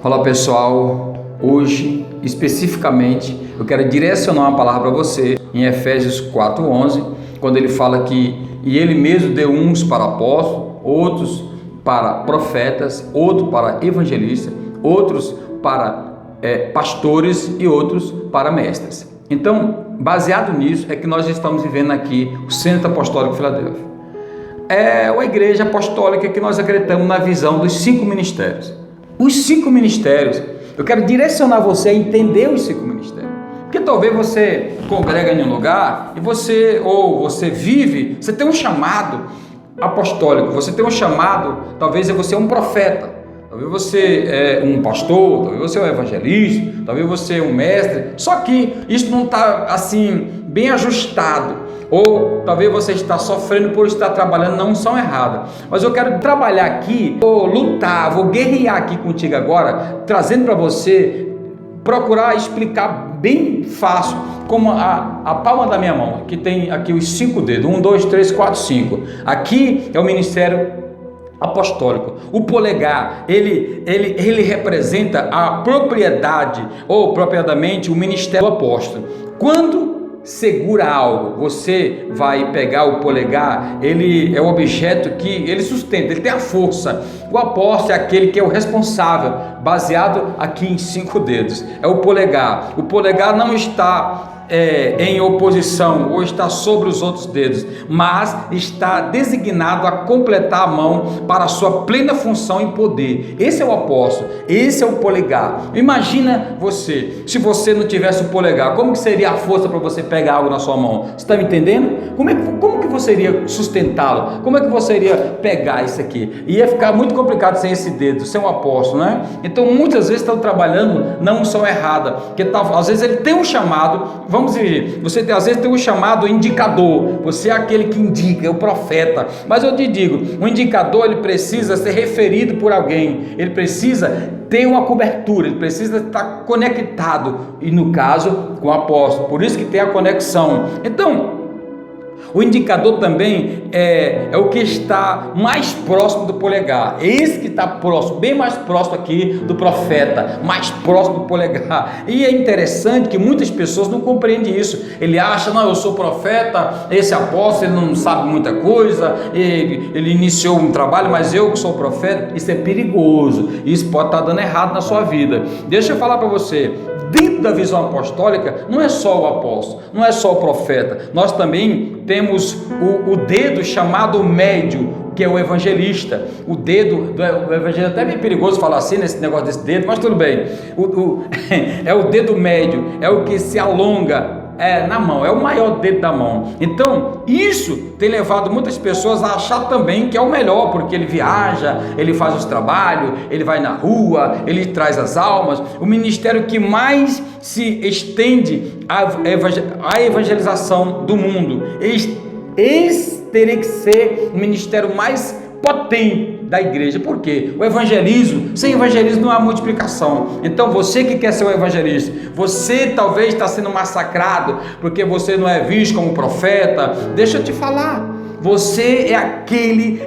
Olá pessoal, hoje especificamente eu quero direcionar uma palavra para você em Efésios 4:11, quando ele fala que e ele mesmo deu uns para apóstolos, outros para profetas, outros para evangelistas, outros para pastores e outros para mestres. Então, baseado nisso é que nós estamos vivendo aqui o Centro Apostólico Filadélfia. É uma igreja apostólica que nós acreditamos na visão dos 5 ministérios. Os 5 ministérios, eu quero direcionar você a entender os 5 ministérios. Porque talvez você congrega em um lugar e você vive, você tem um chamado apostólico, você tem um chamado, talvez você é um profeta, talvez você é um pastor, talvez você é um evangelista, talvez você é um mestre, só que isso não está assim, bem ajustado. Ou talvez você está sofrendo por estar trabalhando na unção errada. Mas eu quero trabalhar aqui, vou lutar, vou guerrear aqui contigo agora, trazendo para você, procurar explicar bem fácil, como a palma da minha mão, que tem aqui os 5 dedos, 1, 2, 3, 4, 5. Aqui é o ministério apostólico. O polegar, ele representa a propriedade, ou propriamente o ministério do apóstolo. Quando segura algo, você vai pegar o polegar, ele é o objeto que ele sustenta, ele tem a força. O apóstolo é aquele que é o responsável, baseado aqui em 5 dedos, é o polegar. O polegar não está em oposição ou está sobre os outros dedos, mas está designado a completar a mão para a sua plena função e poder. Esse é o apóstolo, esse é o polegar. Imagina você, se você não tivesse o polegar, como que seria a força para você pegar algo na sua mão? Você está me entendendo? Como que você iria sustentá-lo? Como é que você iria pegar isso aqui? Ia ficar muito complicado sem esse dedo, sem o apóstolo, né? Então muitas vezes estão trabalhando na unção errada, porque às vezes ele tem um chamado. Vamos ver, você às vezes tem um chamado indicador, você é aquele que indica, é o profeta, mas eu te digo, o indicador ele precisa ser referido por alguém, ele precisa ter uma cobertura, ele precisa estar conectado, e no caso com o apóstolo, por isso que tem a conexão. Então, o indicador também é o que está mais próximo do polegar. Esse que está próximo, bem mais próximo aqui do profeta, mais próximo do polegar. E é interessante que muitas pessoas não compreendem isso. Ele acha, não, eu sou profeta, esse apóstolo ele não sabe muita coisa, ele iniciou um trabalho, mas eu que sou profeta. Isso é perigoso, isso pode estar dando errado na sua vida. Deixa eu falar para você, dentro da visão apostólica, não é só o apóstolo, não é só o profeta, nós também temos o dedo chamado médio, que é o evangelista. O dedo do evangelista, até é bem perigoso falar assim nesse negócio desse dedo, mas tudo bem. É o dedo médio, é o que se alonga na mão, é o maior dedo da mão. Então isso tem levado muitas pessoas a achar também que é o melhor, porque ele viaja, ele faz os trabalhos, ele vai na rua, ele traz as almas. O ministério que mais se estende à evangelização do mundo, esse teria que ser o ministério mais potente da igreja. Por quê? O evangelismo, sem evangelismo não há multiplicação. Então você que quer ser um evangelista, você talvez está sendo massacrado porque você não é visto como profeta. Deixa eu te falar, você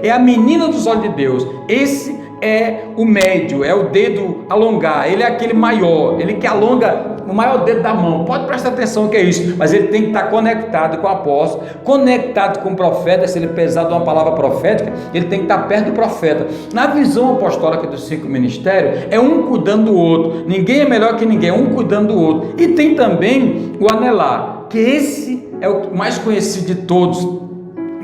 é a menina dos olhos de Deus. Esse é o médio, é o dedo alongar, ele é aquele maior, ele que alonga o maior dedo da mão. Pode prestar atenção que é isso, mas ele tem que estar conectado com o apóstolo, conectado com o profeta. Se ele precisar de uma palavra profética, ele tem que estar perto do profeta. Na visão apostólica dos 5 ministérios, é um cuidando do outro, ninguém é melhor que ninguém, um cuidando do outro. E tem também o anelar, que esse é o mais conhecido de todos,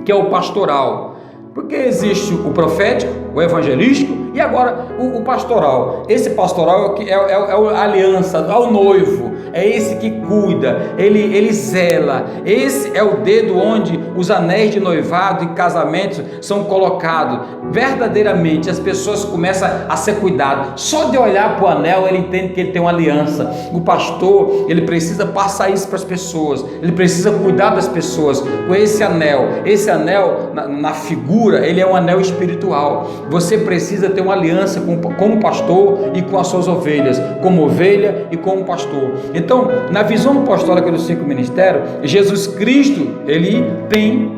que é o pastoral. Porque existe o profético, o evangelístico e agora o pastoral. Esse pastoral é a aliança, é o noivo, é esse que cuida, ele zela. Esse é o dedo onde os anéis de noivado e casamento são colocados. Verdadeiramente as pessoas começam a ser cuidadas. Só de olhar para o anel ele entende que ele tem uma aliança. O pastor, ele precisa passar isso para as pessoas, ele precisa cuidar das pessoas com esse anel. Esse anel na figura, ele é um anel espiritual. Você precisa ter uma aliança com o pastor e com as suas ovelhas, como ovelha e como pastor. Então, na visão apostólica dos 5 ministérios, Jesus Cristo, ele tem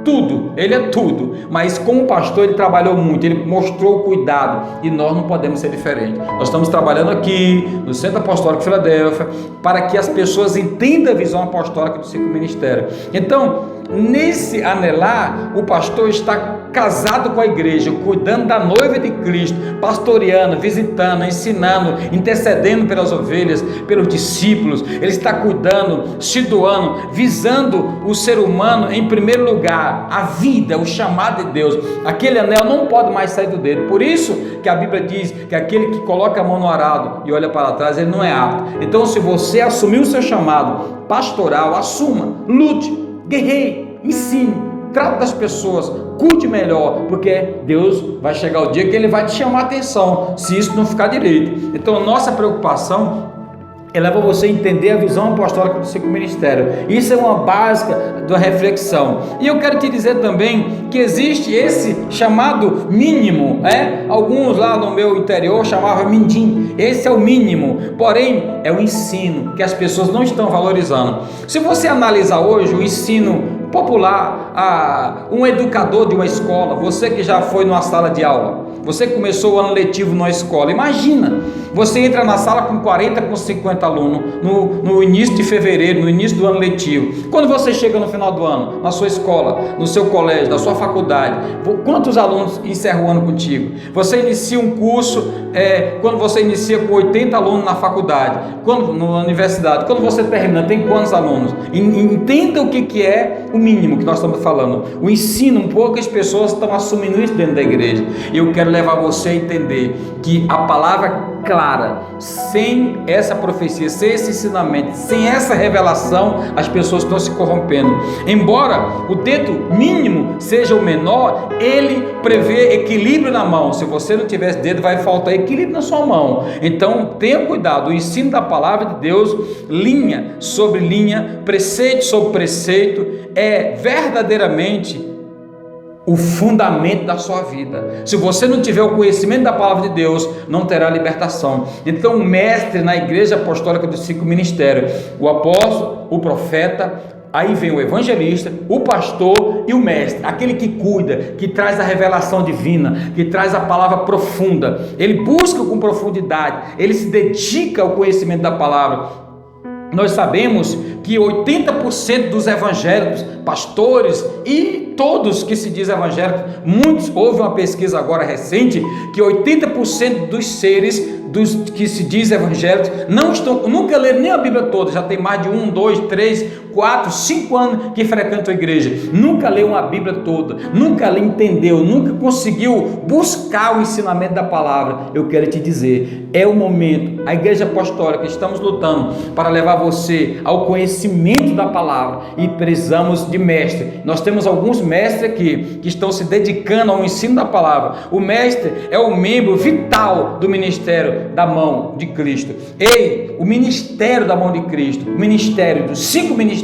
tudo, ele é tudo, mas como pastor ele trabalhou muito, ele mostrou o cuidado, e nós não podemos ser diferentes. Nós estamos trabalhando aqui no Centro Apostólico Filadélfia para que as pessoas entendam a visão apostólica do ciclo ministério. Então, nesse anelar, o pastor está casado com a igreja, cuidando da noiva de Cristo, pastoreando, visitando, ensinando, intercedendo pelas ovelhas, pelos discípulos. Ele está cuidando, se doando, visando o ser humano em primeiro lugar, a vida, o chamado de Deus. Aquele anel não pode mais sair do dedo. Por isso que a Bíblia diz que aquele que coloca a mão no arado e olha para trás, ele não é apto. Então, se você assumiu o seu chamado pastoral, assuma, lute, guerreie, ensine, trate das pessoas, cuide melhor, porque Deus vai chegar o dia que Ele vai te chamar a atenção, se isso não ficar direito. Então, nossa preocupação leva você a entender a visão apostólica do ciclo ministério. Isso é uma básica da reflexão. E eu quero te dizer também que existe esse chamado mínimo, alguns lá no meu interior chamavam mindim. Esse é o mínimo, porém é o ensino que as pessoas não estão valorizando. Se você analisar hoje o ensino popular, um educador de uma escola, você que já foi numa sala de aula, você que começou o ano letivo numa escola, imagina, você entra na sala com 40, com 50 alunos, no início de fevereiro, no início do ano letivo. Quando você chega no final do ano, na sua escola, no seu colégio, na sua faculdade, quantos alunos encerram o ano contigo? Você inicia um curso, quando você inicia com 80 alunos na faculdade, na universidade, quando você termina, tem quantos alunos? Entenda o que é o mínimo que nós estamos falando. O ensino, poucas pessoas estão assumindo isso dentro da igreja. Eu quero levar você a entender que a palavra clara, sem essa profecia, sem esse ensinamento, sem essa revelação, as pessoas estão se corrompendo. Embora o dedo mínimo seja o menor, ele prevê equilíbrio na mão. Se você não tiver esse dedo, vai faltar equilíbrio na sua mão. Então tenha cuidado. O ensino da palavra de Deus, linha sobre linha, preceito sobre preceito, é verdadeiramente o fundamento da sua vida. Se você não tiver o conhecimento da palavra de Deus, não terá libertação. Então, o mestre na igreja apostólica do ciclo ministério, o apóstolo, o profeta, aí vem o evangelista, o pastor e o mestre, aquele que cuida, que traz a revelação divina, que traz a palavra profunda. Ele busca com profundidade, ele se dedica ao conhecimento da palavra. Nós sabemos que 80% dos evangélicos, pastores e todos que se dizem evangélicos, houve uma pesquisa agora recente, que 80% dos seres dos que se dizem evangélicos nunca leram nem a Bíblia toda, já tem mais de 1, 2, 3, 4, 5 anos que frequentam a igreja, nunca leu uma Bíblia toda, nunca entendeu, nunca conseguiu buscar o ensinamento da palavra. Eu quero te dizer, é o momento, a igreja apostólica, estamos lutando para levar você ao conhecimento da palavra e precisamos de mestre. Nós temos alguns mestres aqui que estão se dedicando ao ensino da palavra. O mestre é o membro vital do ministério da mão de Cristo. O ministério da mão de Cristo, o ministério dos 5 ministérios,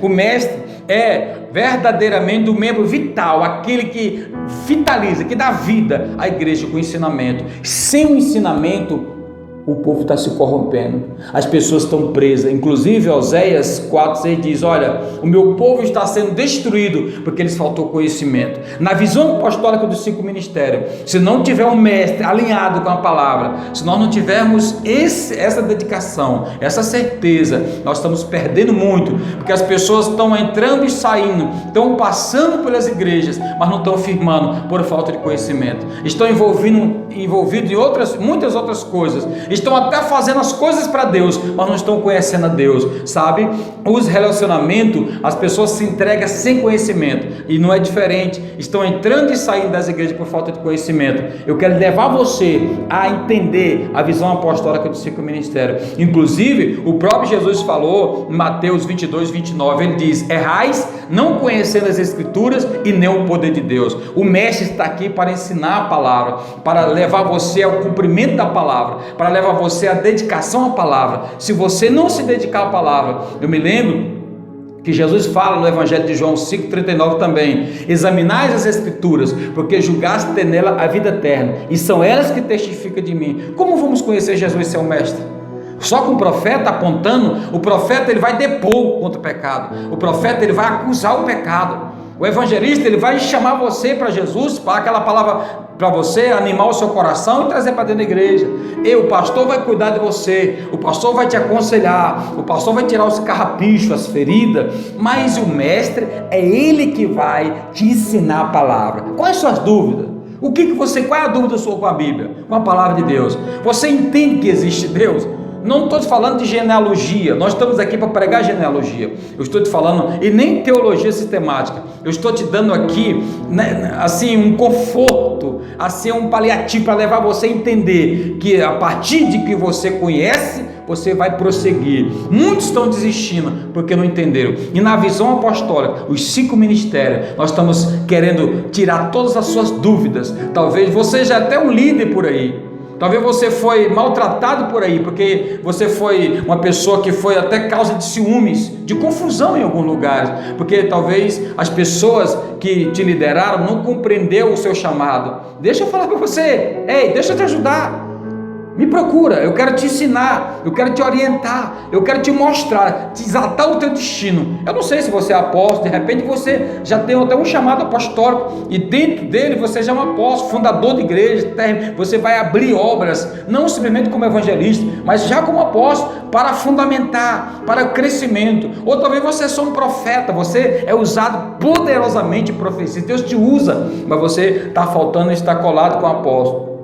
o mestre é verdadeiramente o membro vital, aquele que vitaliza, que dá vida à igreja com ensinamento. Sem o ensinamento, o povo está se corrompendo, as pessoas estão presas. Inclusive Oséias 4:6 diz: olha, o meu povo está sendo destruído porque lhes faltou conhecimento. Na visão apostólica dos 5 ministérios, se não tiver um mestre alinhado com a palavra, se nós não tivermos essa dedicação, essa certeza, nós estamos perdendo muito, porque as pessoas estão entrando e saindo, estão passando pelas igrejas, mas não estão firmando por falta de conhecimento, estão envolvidos em muitas outras coisas, estão até fazendo as coisas para Deus, mas não estão conhecendo a Deus, sabe? Os relacionamentos, as pessoas se entregam sem conhecimento, e não é diferente, estão entrando e saindo das igrejas por falta de conhecimento. Eu quero levar você a entender a visão apostólica do ciclo ministério. Inclusive, o próprio Jesus falou em Mateus 22:29, ele diz: errais não conhecendo as escrituras e nem o poder de Deus. O mestre está aqui para ensinar a palavra, para levar você ao cumprimento da palavra, para levar você à dedicação à palavra. Se você não se dedicar à palavra, eu me lembro que Jesus fala no Evangelho de João 5:39 também: examinais as escrituras, porque julgaste ter nela a vida eterna, e são elas que testificam de mim. Como vamos conhecer Jesus, seu mestre? Só com o profeta apontando? O profeta ele vai depor contra o pecado, o profeta ele vai acusar o pecado. O evangelista, ele vai chamar você para Jesus, para aquela palavra para você animar o seu coração e trazer para dentro da igreja. E o pastor vai cuidar de você, o pastor vai te aconselhar, o pastor vai tirar os carrapichos, as feridas, mas o mestre é ele que vai te ensinar a palavra. Quais são as dúvidas? Qual é a dúvida sua com a Bíblia, com a palavra de Deus? Você entende que existe Deus? Não estou te falando de genealogia, nós estamos aqui para pregar genealogia. Eu estou te falando, e nem teologia sistemática. Eu estou te dando aqui, né, assim, um conforto, assim, um paliativo para levar você a entender que a partir de que você conhece, você vai prosseguir. Muitos estão desistindo porque não entenderam. E na visão apostólica, os 5 ministérios, nós estamos querendo tirar todas as suas dúvidas. Talvez você já é até um líder por aí. Talvez você foi maltratado por aí, porque você foi uma pessoa que foi até causa de ciúmes, de confusão em alguns lugares, porque talvez as pessoas que te lideraram não compreenderam o seu chamado. Deixa eu falar para você, deixa eu te ajudar. Me procura, eu quero te ensinar, eu quero te orientar, eu quero te mostrar, te exaltar o teu destino. Eu não sei se você é apóstolo, de repente você já tem até um chamado apostólico, e dentro dele você já é um apóstolo, fundador de igreja, você vai abrir obras, não simplesmente como evangelista, mas já como apóstolo, para fundamentar, para o crescimento. Ou talvez você é só um profeta, você é usado poderosamente em profecia, Deus te usa, mas você está faltando estar colado com o apóstolo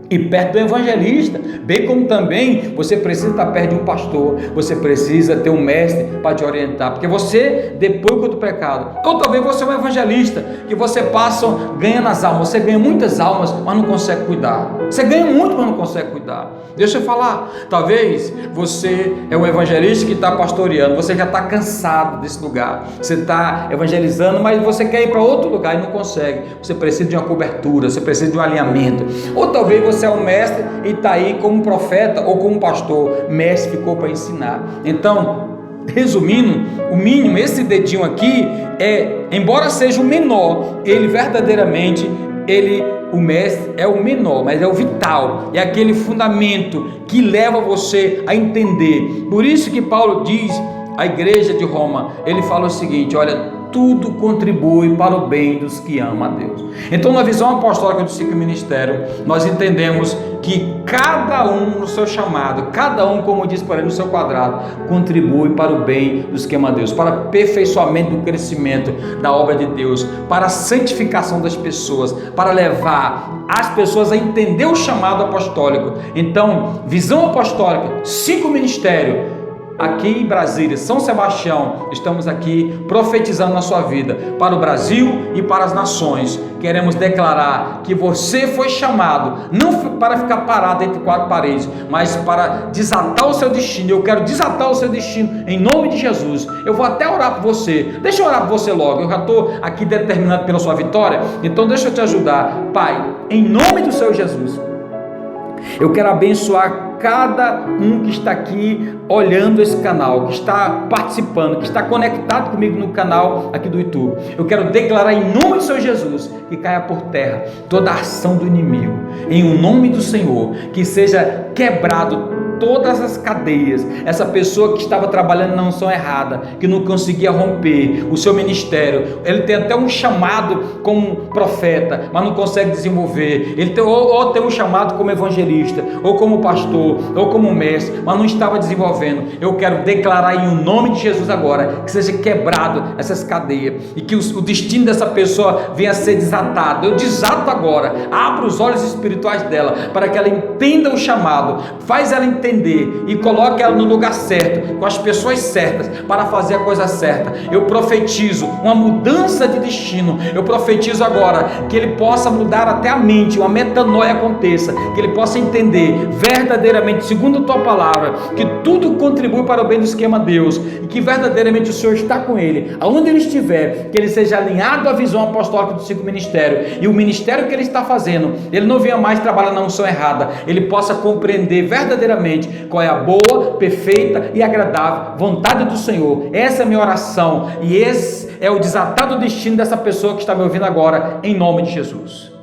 e perto do evangelista, bem como também você precisa estar perto de um pastor, você precisa ter um mestre para te orientar, porque você, depois do pecado, ou talvez você é um evangelista, que você passa ganhando as almas, você ganha muitas almas, mas não consegue cuidar, você ganha muito, mas não consegue cuidar. Deixa eu falar, talvez você é um evangelista que está pastoreando, você já está cansado desse lugar, você está evangelizando, mas você quer ir para outro lugar e não consegue, você precisa de uma cobertura, você precisa de um alinhamento. Ou talvez você é um mestre e está aí como profeta ou como pastor, mestre ficou para ensinar. Então, resumindo, o mínimo, esse dedinho aqui embora seja o menor, ele verdadeiramente, o mestre é o menor, mas é o vital, é aquele fundamento que leva você a entender. Por isso que Paulo diz à igreja de Roma, ele fala o seguinte: olha, tudo contribui para o bem dos que amam a Deus. Então, na visão apostólica do 5 ministério, nós entendemos que cada um no seu chamado, cada um, como diz por aí, no seu quadrado, contribui para o bem dos que amam a Deus, para o aperfeiçoamento do crescimento da obra de Deus, para a santificação das pessoas, para levar as pessoas a entender o chamado apostólico. Então, visão apostólica, 5 ministérios, aqui em Brasília, São Sebastião, estamos aqui profetizando na sua vida, para o Brasil e para as nações. Queremos declarar que você foi chamado, não para ficar parado entre 4 paredes, mas para desatar o seu destino. Eu quero desatar o seu destino, em nome de Jesus. Eu vou até orar por você, deixa eu orar por você logo, eu já estou aqui determinado pela sua vitória, então deixa eu te ajudar. Pai, em nome do Senhor Jesus, eu quero abençoar cada um que está aqui olhando esse canal, que está participando, que está conectado comigo no canal aqui do YouTube. Eu quero declarar em nome do Senhor Jesus que caia por terra toda a ação do inimigo, em o nome do Senhor, que seja quebrado todas as cadeias. Essa pessoa que estava trabalhando na unção errada, que não conseguia romper o seu ministério, ele tem até um chamado como profeta, mas não consegue desenvolver. Ele tem, ou tem um chamado como evangelista, ou como pastor, ou como mestre, mas não estava desenvolvendo. Eu quero declarar em nome de Jesus agora, que seja quebrado essas cadeias, e que o destino dessa pessoa venha a ser desatado. Eu desato agora, abro os olhos espirituais dela, para que ela entenda o chamado, faz ela entender e coloque ela no lugar certo, com as pessoas certas, para fazer a coisa certa. Eu profetizo uma mudança de destino. Eu profetizo agora que ele possa mudar até a mente, uma metanoia aconteça, que ele possa entender verdadeiramente, segundo a tua palavra, que tudo contribui para o bem dos que amam a Deus, e que verdadeiramente o Senhor está com ele, aonde ele estiver, que ele seja alinhado à visão apostólica do 5 ministério, e o ministério que ele está fazendo, ele não venha mais trabalhar na unção errada, ele possa compreender verdadeiramente qual é a boa, perfeita e agradável vontade do Senhor. Essa é a minha oração, e esse é o desatado destino dessa pessoa que está me ouvindo agora, em nome de Jesus.